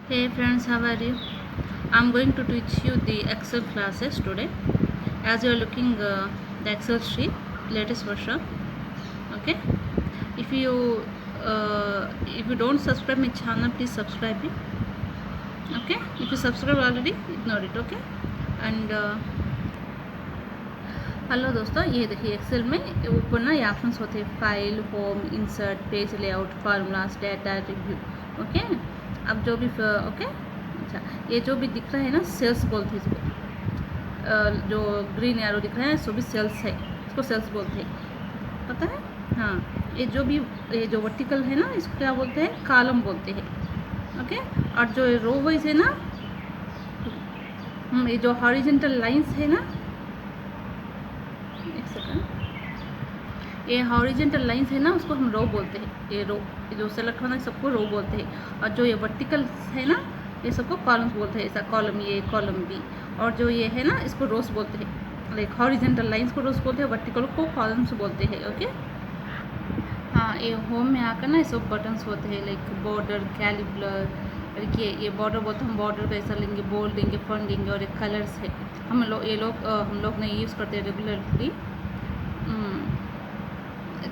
Hey friends, how are you? I'm going to teach you the Excel classes today. As you are looking the Excel sheet, latest version. Okay. If you if you don't subscribe my channel, please subscribe it. Okay. If you subscribe already, ignore it. Okay. And hello दोस्तों, ये देखिए Excel में ऊपर ना ये options होते हैं file, home, insert, page layout, formulas, data, review. Okay. अब जो भी ओके, अच्छा, ये जो भी दिख रहा है ना सेल्स बोलते हैं इसको। जो ग्रीन एरो दिख रहा है सो भी सेल्स है, इसको सेल्स बोलते हैं, पता है। हाँ, ये जो भी ये जो वर्टिकल है ना इसको क्या बोलते हैं, कॉलम बोलते हैं। ओके। और जो रो वाइज है ना, ये जो हॉरिजॉन्टल लाइंस है ना, एक सेकंड, ये हॉरिजॉन्टल लाइंस है ना उसको हम रो बोलते हैं। ये रो, जो सेलेक्ट होना है सबको रो बोलते हैं। और जो ये वर्टिकल है ना ये सबको कॉलम्स बोलते हैं। ऐसा कॉलम ए, कॉलम बी। और जो ये है ना इसको रोस बोलते हैं। लाइक हॉरिजॉन्टल लाइंस को रोस बोलते हैं, वर्टिकल को कॉलम्स बोलते हैं। ओके। हाँ, ये होम में आकर ना ये सब बटन्स होते हैं, लाइक बॉर्डर, कैलिब्रर। देखिए ये बॉर्डर बोलते हैं, हम बॉर्डर कैसा लेंगे, बोल्ड देंगे, फॉन्ट देंगे। और एक कलर्स है, हम लोग नहीं यूज़ करते हैं रेगुलरली।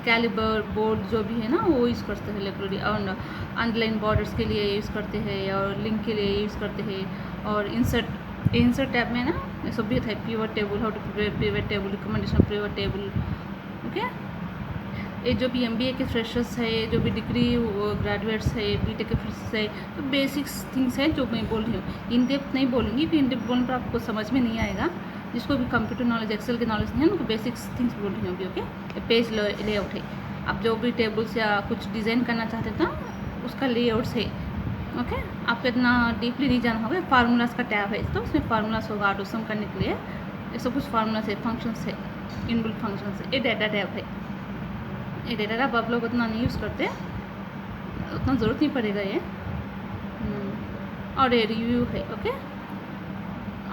कैलिबर, बोर्ड जो भी है ना वो यूज़ करते हैं रेगुलरली। और अंडरलाइन बॉर्डर्स के लिए यूज़ करते हैं, और लिंक के लिए यूज़ करते हैं। और इंसर्ट टैब में ना ये सब भी है, pivot table, how to prepare pivot table, recommendation pivot table. Okay. ये जो भी एमबीए के फ्रेशर्स है, जो भी डिग्री ग्रेजुएट्स है, बीटेक के फ्रेशर्स है, तो बेसिक्स थिंग्स है जो मैं बोल रही हूँ। इन डेप्थ नहीं बोलूँगी क्योंकि इन डेप्थ बोलने पर आपको समझ में नहीं आएगा। जिसको भी कंप्यूटर नॉलेज, एक्सेल की नॉलेज नहीं है उनको बेसिक्स थिंग्स बोल रही हूँ अभी। ओके। पेज लेआउट है, आप जो भी टेबल्स या कुछ डिज़ाइन करना चाहते थे ना उसका लेआउट्स है। ओके। आपको इतना डीपली नहीं जाना होगा। फार्मूलाज का टैब है तो उसमें फार्मूलाज होगा ऑटो सम करने के लिए। ये सब कुछ फार्मूलाज है, फंक्शंस है, इनबिल्ट फंक्शंस है। ये डाटा टैब है। ये डेटा टैब आप लोग उतना नहीं यूज़ करते, उतना ज़रूरत नहीं पड़ेगा ये। और ये रिव्यू है। ओके।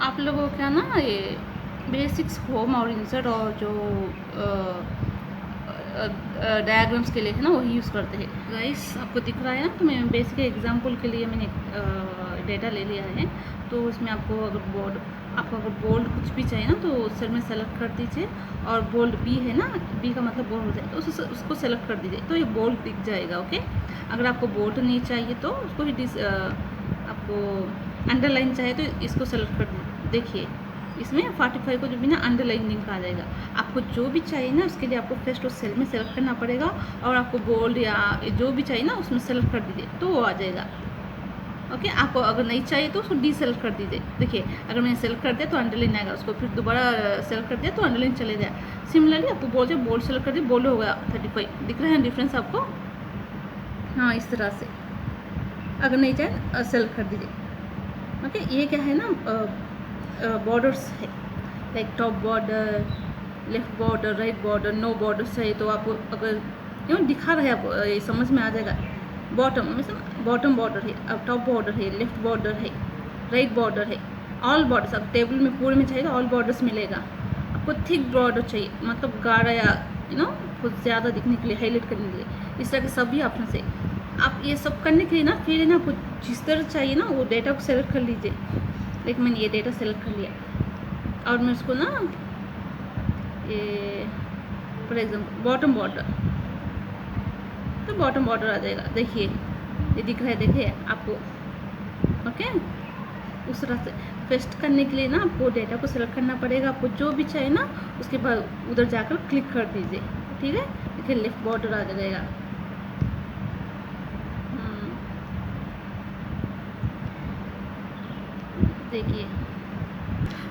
आप लोगों को क्या ना ये बेसिक्स होम और इंसर्ट और जो डायग्राम्स के लिए है ना वही यूज़ करते हैं। गाइस आपको दिख रहा है ना, तो मैं बेसिक एग्जांपल के लिए मैंने डेटा ले लिया है। तो उसमें आपको अगर बोल्ड कुछ भी चाहिए ना तो सेल में सेलेक्ट कर दीजिए। और बोल्ड बी है ना, बी का मतलब बोल्ड होता है, तो उसको सेलेक्ट कर दीजिए तो ये बोल्ड दिख जाएगा। ओके। अगर आपको बोल्ड नहीं चाहिए तो उसको ही आपको अंडरलाइन चाहिए तो इसको सेलेक्ट कर दीजिए। देखिए इसमें 45 को जो भी ना अंडरलाइन लिंक आ जाएगा। आपको जो भी चाहिए ना उसके लिए आपको फर्स्ट उस सेल में सेलेक्ट करना पड़ेगा। और आपको बोल्ड या जो भी चाहिए ना उसमें सेलेक्ट कर दीजिए तो वो आ जाएगा। ओके। आपको अगर नहीं चाहिए तो उसको डी सेलेक्ट कर दीजिए। देखिए अगर मैंने सेलेक्ट कर दिया तो अंडरलाइन आएगा, उसको फिर दोबारा सेलेक्ट कर दिया तो अंडरलाइन चले जाए। सिमिलरली आपको बोल्ड सेलेक्ट कर दिया, बोल्ड हो गया 35। दिख रहा है डिफरेंस आपको। हाँ, इस तरह से अगर नहीं चाहे सेलेक्ट कर दीजिए। ओके। ये क्या है ना, बॉर्डर्स है, like top border, left border, right border, no border चाहिए तो आपको अगर यूँ दिखा रहे हैं आपको ये समझ में आ जाएगा। बॉटम बॉर्डर है, अब टॉप बॉर्डर है, लेफ्ट बॉर्डर है, राइट बॉर्डर है, ऑल बॉर्डर्स। अब टेबल में पूरे में चाहिए तो ऑल बॉर्डर्स मिलेगा। आपको थिक बॉर्डर चाहिए, मतलब गाढ़ा या कुछ ज़्यादा दिखने के लिए, हाईलाइट करने के लिए, इस तरह के सभी ऑप्शन से आप ये सब करने के लिए ना फिर ना आपको जिस तरह चाहिए ना वो डेटा को सेलेक्ट कर लीजिए। लेकिन मैंने ये डेटा सेलेक्ट कर लिया और मैं उसको ना ये फॉर एग्जाम्पल बॉटम बॉर्डर, तो बॉटम बॉर्डर आ जाएगा। देखिए ये दिख रहा है, देखिए आपको। ओके। उस तरह से पेस्ट करने के लिए ना आपको डेटा को सेलेक्ट करना पड़ेगा। आपको जो भी चाहिए ना उसके बाद उधर जाकर क्लिक कर दीजिए। ठीक है। देखिए लेफ्ट बॉर्डर आ जाएगा। देखिए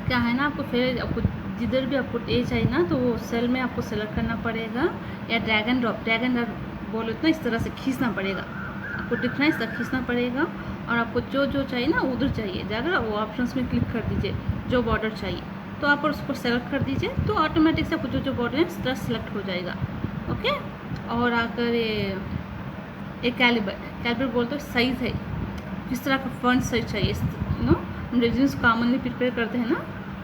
क्या है ना, आपको जिधर भी आपको ए चाहिए ना तो वो सेल में आपको सेलेक्ट करना पड़ेगा, या ड्रैग एंड ड्रॉप बोलो तो इस तरह से खींचना पड़ेगा। आपको दिखना इस तरह खींचना पड़ेगा। और आपको जो चाहिए ना उधर चाहिए जाकर वो ऑप्शंस में क्लिक कर दीजिए। जो बॉर्डर चाहिए तो आप उसको सेलेक्ट कर दीजिए तो ऑटोमेटिक से आपको जो बॉर्डर है इस तरह सेलेक्ट हो जाएगा। ओके। और आकर ये कैलिबर बोलते हो साइज़ है, किस तरह का फॉन्ट साइज चाहिए। हम रेज्यूम्स कॉमनली प्रिपेयर करते हैं ना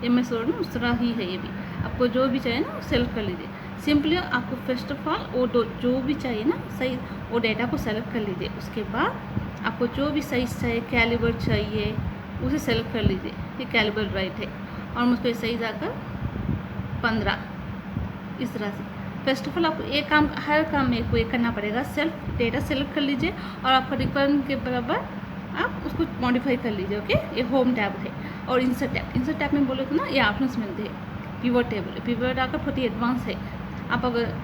MS वर्ड में, उस तरह ही है ये भी। आपको जो भी चाहिए ना सेलेक्ट कर लीजिए। सिंपली आपको फर्स्ट ऑफ ऑल वो जो भी चाहिए ना सही वो डेटा को सेलेक्ट कर लीजिए। उसके बाद आपको जो भी साइज़ चाहिए, कैलिबर चाहिए, उसे सेलेक्ट कर लीजिए। ये कैलिबर राइट है और मुझको साइज़ आकर 15 इस तरह से। फर्स्ट ऑफ ऑल आपको एक काम, हर काम में को एक करना पड़ेगा। सेल्फ डेटा सेलेक्ट कर लीजिए और आपका रिक्वायरमेंट के बराबर आप उसको मॉडिफाई कर लीजिए। ओके, ये होम टैब है। और इंसर्ट टैब, इंसर्ट टैब में बोले तो ना ये ऑप्शंस मिलते हैं। पिवट टेबल, पिवट आकर बहुत ही एडवांस है। आप अगर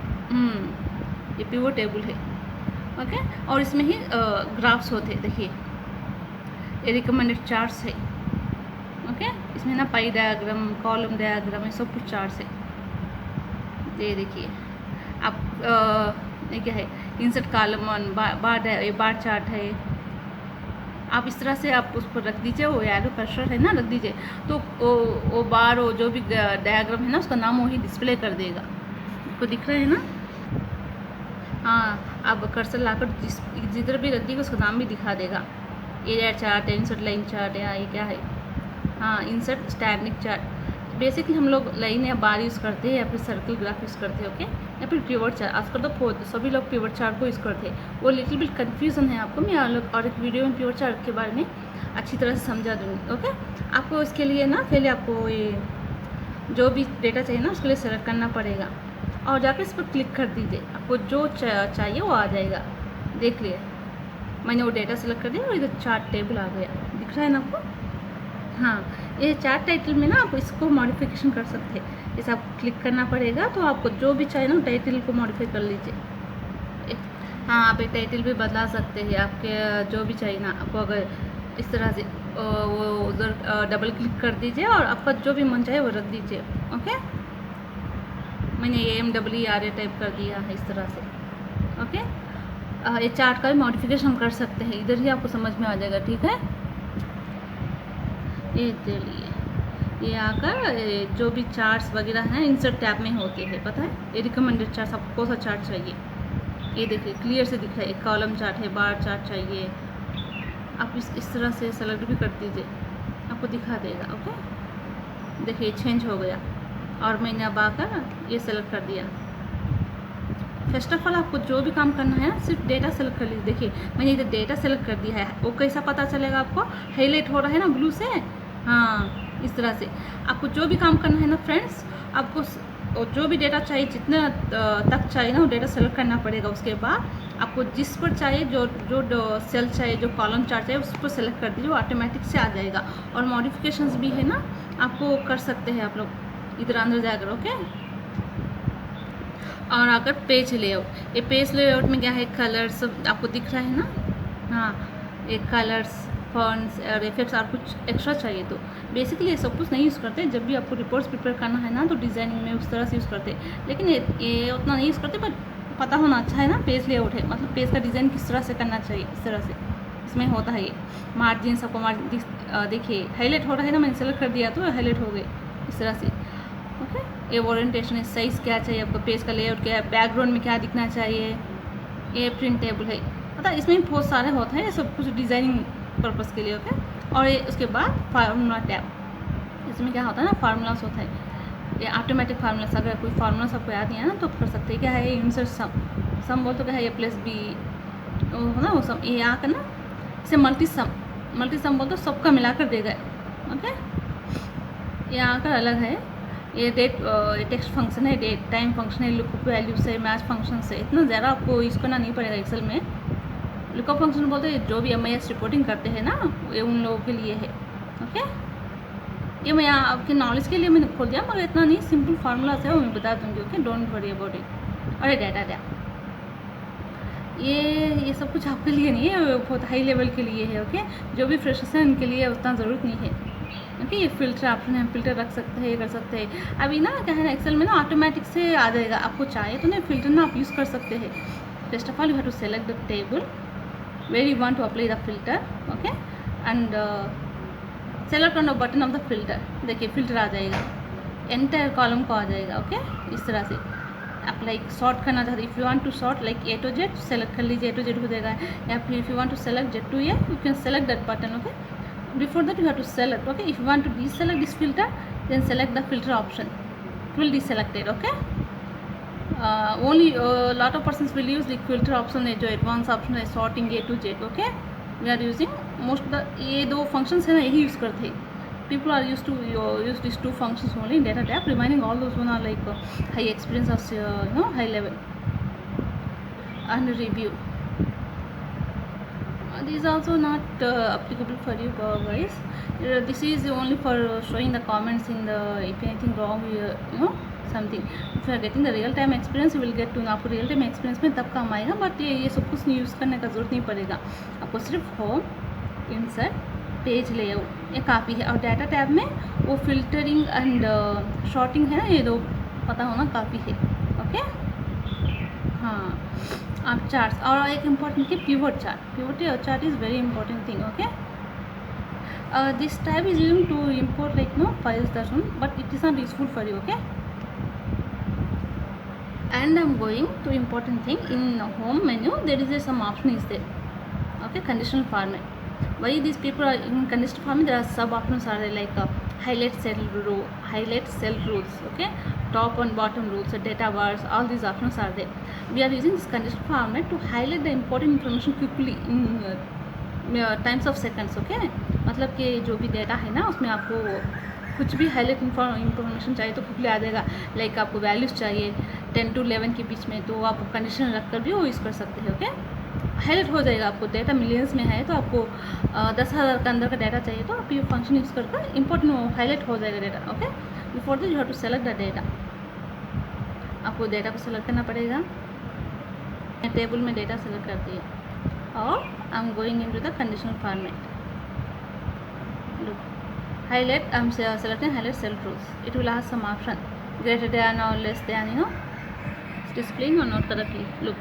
ये पिवट टेबल है। ओके, और इसमें ही ग्राफ्स होते हैं। देखिए ये रिकमेंडेड चार्ट्स है। ओके, इसमें ना पाई डायग्राम, कॉलम डायग्राम, ये सब कुछ चार्ट्स है। ये देखिए आप ये क्या है, insert column one, bar chart है। आप इस तरह से आप उस पर रख दीजिए, वो एरो कर्सर है ना, रख दीजिए तो वो बार, वो जो भी डायग्राम है ना, उसका नाम वही डिस्प्ले कर देगा। आपको दिख रहा है ना? हाँ, आप कर्सर लाकर जिधर भी रख दीजिए उसका नाम भी दिखा देगा। एरिया चार्ट है, इंसर्ट लाइन चार्ट है, ये क्या है, हाँ इंसर्ट स्टैंडिंग चार्ट। बेसिकली हम लोग लाइन या बार यूज़ करते हैं या फिर सर्कल ग्राफ यूज़ करते हैं। ओके, या फिर पिवट चार्ट, आजकल तो सभी लोग पिवट चार्ट को यूज़ करते हैं। वो लिटिल बिट कन्फ्यूज़न है आपको, मैं और एक वीडियो में पिवट चार्ट के बारे में अच्छी तरह से समझा दूँगी। ओके, आपको इसके लिए ना पहले आपको ये जो भी डेटा चाहिए ना उसके लिए सेलेक्ट करना पड़ेगा और जाकर इस पर क्लिक कर दीजिए। आपको जो चाहिए वो आ जाएगा। देख लिए मैंने वो डेटा सेलेक्ट कर दिया और इधर चार्ट टेबल आ गया, दिख रहा है ना आपको? हाँ, ये चार्ट टाइटल में ना आप इसको मॉडिफिकेशन कर सकते हैं। इसे आप क्लिक करना पड़ेगा तो आपको जो भी चाहिए ना टाइटल को मॉडिफाई कर लीजिए। हाँ, आप एक टाइटल भी बदला सकते हैं, आपके जो भी चाहिए ना आपको। अगर इस तरह से वो उधर डबल क्लिक कर दीजिए और आपका जो भी मन चाहे वो रख दीजिए। ओके, मैंने AMWERA टाइप कर दिया है इस तरह से। ओके, ये चार्ट का भी मॉडिफिकेशन कर सकते हैं, इधर ही आपको समझ में आ जाएगा। ठीक है, ये चलिए ये आकर जो भी चार्ट्स वगैरह हैं इंसर्ट टैब में होते हैं, पता है? ये रिकमेंडेड चार्ट्स, आपको कौन सा चार्ट चाहिए ये देखिए क्लियर से दिख रहा है। एक कॉलम चार्ट है, बार चार्ट चाहिए, आप इस तरह से सेलेक्ट भी कर दीजिए, आपको दिखा देगा। ओके, देखिए चेंज हो गया और मैंने अब आकर ये सेलेक्ट कर दिया। फर्स्ट ऑफ ऑल आपको जो भी काम करना है सिर्फ डेटा सेलेक्ट कर लीजिए। देखिए मैंने इधर डेटा सेलेक्ट कर दिया है, वो कैसा पता चलेगा आपको? हाईलाइट हो रहा है ना ब्लू से। हाँ, इस तरह से आपको जो भी काम करना है ना फ्रेंड्स, आपको जो भी डेटा चाहिए, जितना तक चाहिए ना वो डेटा सेलेक्ट करना पड़ेगा। उसके बाद आपको जिस पर चाहिए, जो सेल चाहिए, जो कॉलम चार्ट चाहिए उस पर सेलेक्ट कर दीजिए, वो ऑटोमेटिक से आ जाएगा। और मॉडिफिकेशंस भी है ना, आपको कर सकते हैं आप लोग इधर अंदर जाकर। ओके, और अगर पेज लेआउट, ये पेज लेआउट में क्या है, कलर्स आपको दिख रहा है ना? हाँ, ये कलर्स, फॉन्ट्स और इफेक्ट्स, और कुछ एक्स्ट्रा चाहिए तो बेसिकली ये सब कुछ नहीं यूज़ करते। जब भी आपको रिपोर्ट्स प्रिपेयर करना है ना तो डिज़ाइनिंग में उस तरह से यूज़ करते, लेकिन ये उतना नहीं यूज़ करते। बट पता होना अच्छा है ना, पेज लेआउट है मतलब पेज का डिज़ाइन किस तरह से करना चाहिए, इस तरह से इसमें होता है। ये मार्जिन, सबको मार्जिन देखिए हाईलाइट हो रहा है ना, मैंने सेलेक्ट कर दिया तो हाईलाइट हो गए इस तरह से। ओके, ये ओरिएंटेशन है, साइज़ क्या चाहिए आपको, पेज का लेआउट क्या है, बैकग्राउंड में क्या दिखना चाहिए, ये प्रिंट टेबल है, पता इसमें बहुत सारे होते हैं, ये सब कुछ डिज़ाइनिंग पर्पज़ के लिए। ओके, और ये उसके बाद फार्मूला टैब, इसमें क्या होता है ना, फार्मूलास होता है, ये ऑटोमेटिक फार्मूलास। अगर कोई फार्मूलास आपको याद नहीं है ना तो कर सकते हैं। क्या है, इंसर्ट सम बोल तो क्या है, A+B वो ना, वो सम, ये आकर ना इसे मल्टी सम बोल तो सबका मिला कर देगा। ओके, ये आकर अलग है। ये टेक्स्ट फंक्शन है, डेट टाइम फंक्शन है, लुकअप वैल्यूज है, मैच फंक्शन है। इतना ज़्यादा आपको यूज़ करना नहीं पड़ेगा एक्सेल में। लुकअप फंक्शन बोलते हैं जो भी MIS रिपोर्टिंग करते हैं ना, ये उन लोगों के लिए है। ओके, ये मैं आपके नॉलेज के लिए मैंने खोल दिया, मगर इतना नहीं, सिंपल फार्मूलाज है वो मैं बता दूँगी। Okay, don't worry about it. और ये डाटा टैब, ये सब कुछ आपके लिए नहीं है, बहुत हाई लेवल के लिए है। ओके, जो भी फ्रेशर्स हैं उनके लिए उतना ज़रूरत नहीं है। ओके, ये फिल्टर ऑप्शन है, फिल्टर रख सकते हैं, ये कर सकते हैं। अभी ना क्या है ना, एक्सेल में ना ऑटोमेटिक से आ जाएगा, आपको चाहिए तो ना फिल्टर ना आप यूज़ कर सकते हैं। First of all you have to select the table where you want to apply the filter. Okay, and select on the button of the filter. देखिए फिल्टर आ जाएगा, एंटायर कॉलम को आ जाएगा। ओके, इस तरह से आप लाइक सॉर्ट करना चाहते, if you want to sort like A to Z select कर लीजिए, A to Z हो जाएगा। या फिर if you want to select Z to A you can select that button. Okay, before that you have to select. Okay, if you want to deselect this filter then select the filter option, it will deselect it. Okay, only lot of persons will use the filter option है जो advanced option है, sorting A to Z. Okay, we are using most the ये दो functions है ना, यही use करते हैं. People are used to use these two functions only in data type. Remaining all those one are like high experience or high level and review. These also not applicable for you guys. This is only for showing the comments in the if anything wrong something. If you are getting the real time experience, you will get to know आपको real time experience में तब काम आएगा. But ये सब कुछ use करने का ज़रूरत नहीं पड़ेगा. आपको सिर्फ होम, इंसर्ट, पेज लेआउट ये काफ़ी है. और डाटा टैब में वो फिल्टरिंग एंड शॉर्टिंग है ना, ये दो पता होना काफ़ी है. ओके. हाँ, आप चार्ट्स और एक इम्पॉर्टेंट है pivot chart. Pivot chart is very important thing. Okay. This tab is used to import like files that one, but it is not useful for you. Okay. And I'm going to important thing in home menu. There is some option is there. Okay, conditional format. Why these people are in conditional format? There are sub options are there, like highlight cell rules. Okay, top and bottom rules, data bars. All these options are there. We are using this conditional format to highlight the important information quickly in times of seconds. Okay. मतलब कि जो भी data है ना उसमें आपको कुछ भी हाईलाइट इंफॉर्मेशन चाहिए तो क्विकली आ जाएगा. लाइक आपको वैल्यूज़ चाहिए 10 to 11 के बीच में, तो आप कंडीशन रख कर भी वो यूज़ कर सकते हैं. ओके. हाईलाइट हो जाएगा. आपको डेटा मिलियंस में है तो आपको 10,000 का अंदर का डेटा चाहिए तो आप ये फंक्शन यूज़ कर इंपॉर्टेंट हाईलाइट हो जाएगा data. Okay. Before this you have to select the data. आपको डेटा को सेलेक्ट करना पड़ेगा. मैं टेबल में डेटा सेलेक्ट करती है और I am going into the conditional format. Look, highlight. I am selecting highlight cell rules. It will ask some option greater than or less than. It's displaying or not correctly. Look,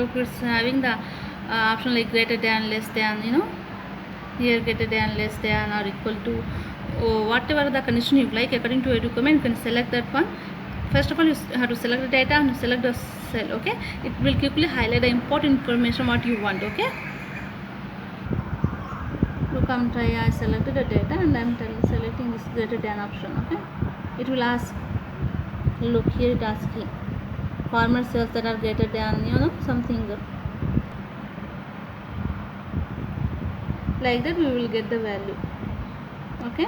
look, it's having the option like greater than, less than. Here greater than, less than, or equal to. Whatever the condition you like according to your requirement, you can select that one. First of all, you have to select the data and select the cell. Okay. It will quickly highlight the important information what you want. Okay. Look, I selected the data and I'm selecting this greater than option. Okay. It will ask. Look, here it asking format cells that are greater than something like that. We will get the value. Okay.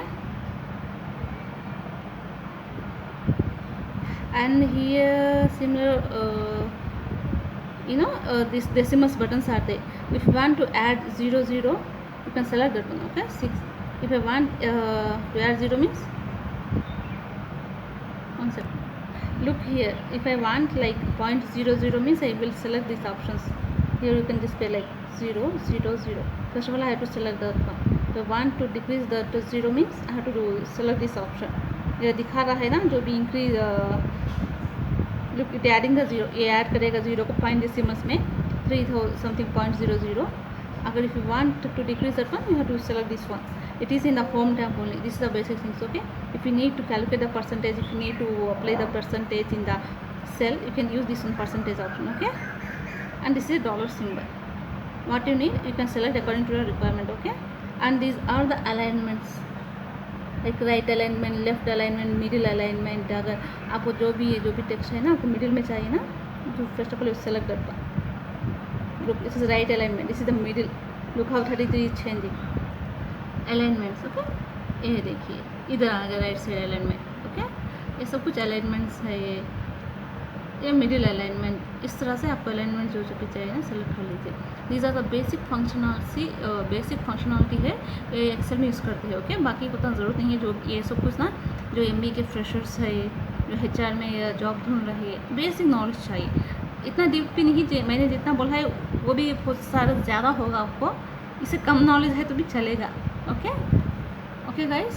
And here similar these decimals buttons are there. If you want to add 0 0, you can select that one. Okay. 6. If I want to add 0 means 1 second. Look here, if I want like 0.00 means I will select these options. Here you can display like 0 0 0. First of all I have to select that one. If I want to decrease that to 0 means I have to select this option. ये दिखा रहा है ना जो भी increase. Look, it adding the 0. ये add करेगा 0 को पॉइंट डेसिमल्स में 3 something 0.00. अगर if you want to decrease that one, you have to select this one. It is in the home tab only. This is the basic things. Okay. If you need to calculate the percentage, if you need to apply the percentage in the cell, you can use this one percentage option. Okay. And this is dollar symbol. What you need, you can select according to your requirement. Okay. And these are the alignments, like right alignment, left alignment, middle alignment. अगर आपको जो भी text है ना आपको middle में चाहिए ना, तो first of all you select that one. Look, this is right alignment. This is the middle. Look how 33 is changing. Alignments. Okay. ये देखिए इधर आ गया राइट साइड अलाइनमेंट. ओके. ये सब कुछ अलाइनमेंट्स है. ये मिडिल अलाइनमेंट. इस तरह से आपको अलाइनमेंट जो भी चाहिए ना सेलेक्ट कर लीजिए. These are the basic functionality है, ये एक्सेल में यूज़ करते हैं. ओके. बाकी को उतना ज़रूरत नहीं है. जो ये सब कुछ ना जो MBA के फ्रेशर्स है, जो HR में जॉब ढूंढ रहे, बेसिक नॉलेज चाहिए. इतना डीप भी नहीं चाहिए. मैंने जितना बोला है वो भी बहुत सारा ज़्यादा होगा आपको. इससे कम नॉलेज है तो भी चलेगा. Okay. Okay guys.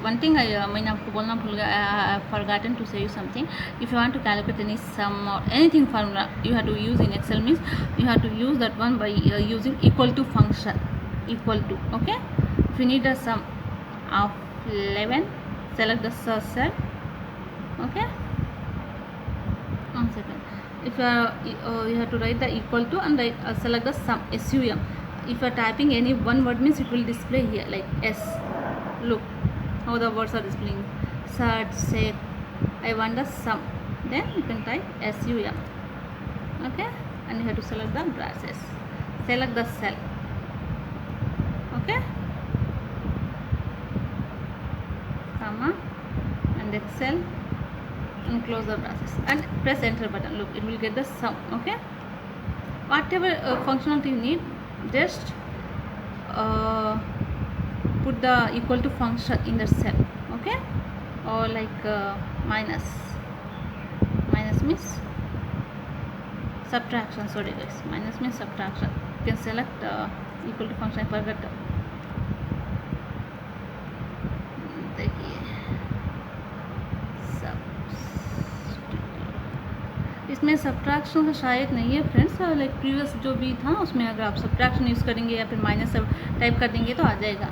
One thing मैंने आपको बोलना भूल गया. I forgotten to say you something. If you want to calculate any sum और anything formula, you have to use in Excel means you have to use that one by using equal to function. Equal to. Okay. If you need a sum of 11, select the cell. Okay. 1 second. If you have to write the equal to and select the sum, SUM. If you are typing any one word means it will display here like S. Look how the words are displaying. Search, sec, I want the sum, then you can type SUM. Okay, and you have to select the braces, select the cell. Okay, comma and Excel, and close the braces and press enter button. Look, it will get the sum. Okay, whatever functionality you need, just put the equal to function in the cell. Okay, or like minus means subtraction. Sorry guys, minus means subtraction. You can select equal to function. I forgot. देखिए इसमें subtraction का शायद नहीं है friends, like previous जो भी था उसमें अगर आप सब्ट्रैक्शन यूज़ करेंगे या फिर माइनस टाइप कर देंगे तो आ जाएगा,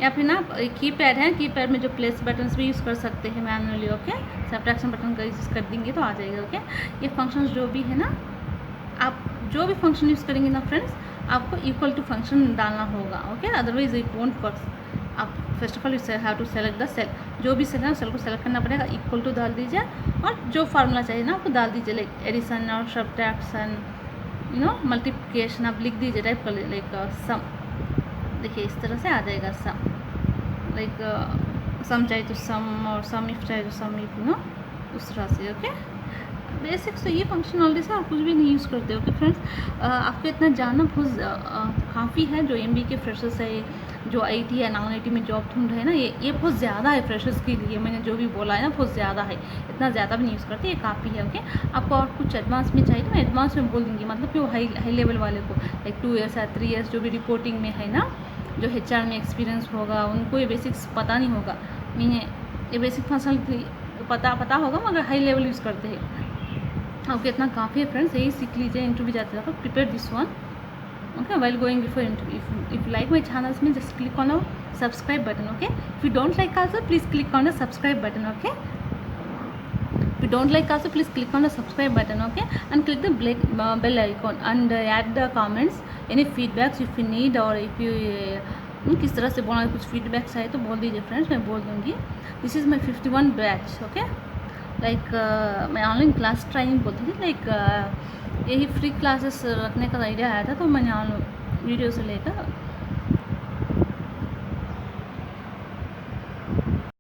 या फिर ना कीपैड है, कीपैड में जो प्लेस बटन्स भी यूज़ कर सकते हैं मैनुअली। ओके, सब्ट्रैक्शन बटन का यूज़ कर देंगे तो आ जाएगा। ओके, ये फंक्शंस जो भी है ना, आप जो भी फंक्शन यूज़ करेंगे ना फ्रेंड्स, आपको इक्वल टू फंक्शन डालना होगा। Okay, otherwise it won't work. आप first of all you have to select the cell, जो भी सेल है सेल को सेलेक्ट करना पड़ेगा, इक्वल टू डाल दीजिए और जो फार्मूला चाहिए ना आपको डाल दीजिए, लाइक एडिशन और सब्ट्रैक्शन, यू नो मल्टीप्लिकेशन आप लिख दीजिए, टाइप कर लीजिए, लाइक सम। देखिए इस तरह से आ जाएगा सम, लाइक सम चाहिए तो सम, और सम इफ चाहिए तो सम इफ, नो उस तरह से। ओके, बेसिक्स तो ये फंक्शनलिटी से और कुछ भी नहीं यूज़ करते। ओके फ्रेंड्स, आपको इतना जानना बहुत काफ़ी है। जो MBA के फ्रेशर्स है, जो IT या नॉन IT में जॉब ढूंढ रहे हैं ना, ये बहुत ज़्यादा है फ्रेशर्स के लिए। मैंने जो भी बोला है ना बहुत ज़्यादा है, इतना ज़्यादा भी नहीं यूज़ करते, ये काफ़ी है। ओके, आपको और कुछ एडवांस में चाहिए तो मैं एडवांस में बोल दूँगी, मतलब कि वो हाई लेवल वाले को, लाइक 2 ईयर्स या 3 ईयर्स जो भी रिपोर्टिंग में है ना, जो HR में एक्सपीरियंस होगा, उनको ये बेसिक्स पता नहीं होगा। मैंने ये बेसिक फंक्शनलिटी पता होगा मगर हाई लेवल यूज़ करते हैं। ओके, इतना काफ़ी है फ्रेंड्स, यही सीख लीजिए। इंटरव्यू जाते वक्त prepare this one. Okay, while going before interview, if you like my channels, means just click on the subscribe button. Okay, if you don't like also, please click on the subscribe button. Okay, if you don't like also, please click on the subscribe button. Okay, and click the bell icon and add the comments, any feedbacks if you need, or if you किस तरह से बोलना, कुछ feedbacks आए तो बोल दीजिए friends, मैं बोल दूँगी। This is my 51 batch. Okay, like मैं ऑनलाइन क्लास ट्राइनिंग बोलती थी, लाइक यही फ्री क्लासेस रखने का आइडिया आया था, तो मैंने वीडियो से लेकर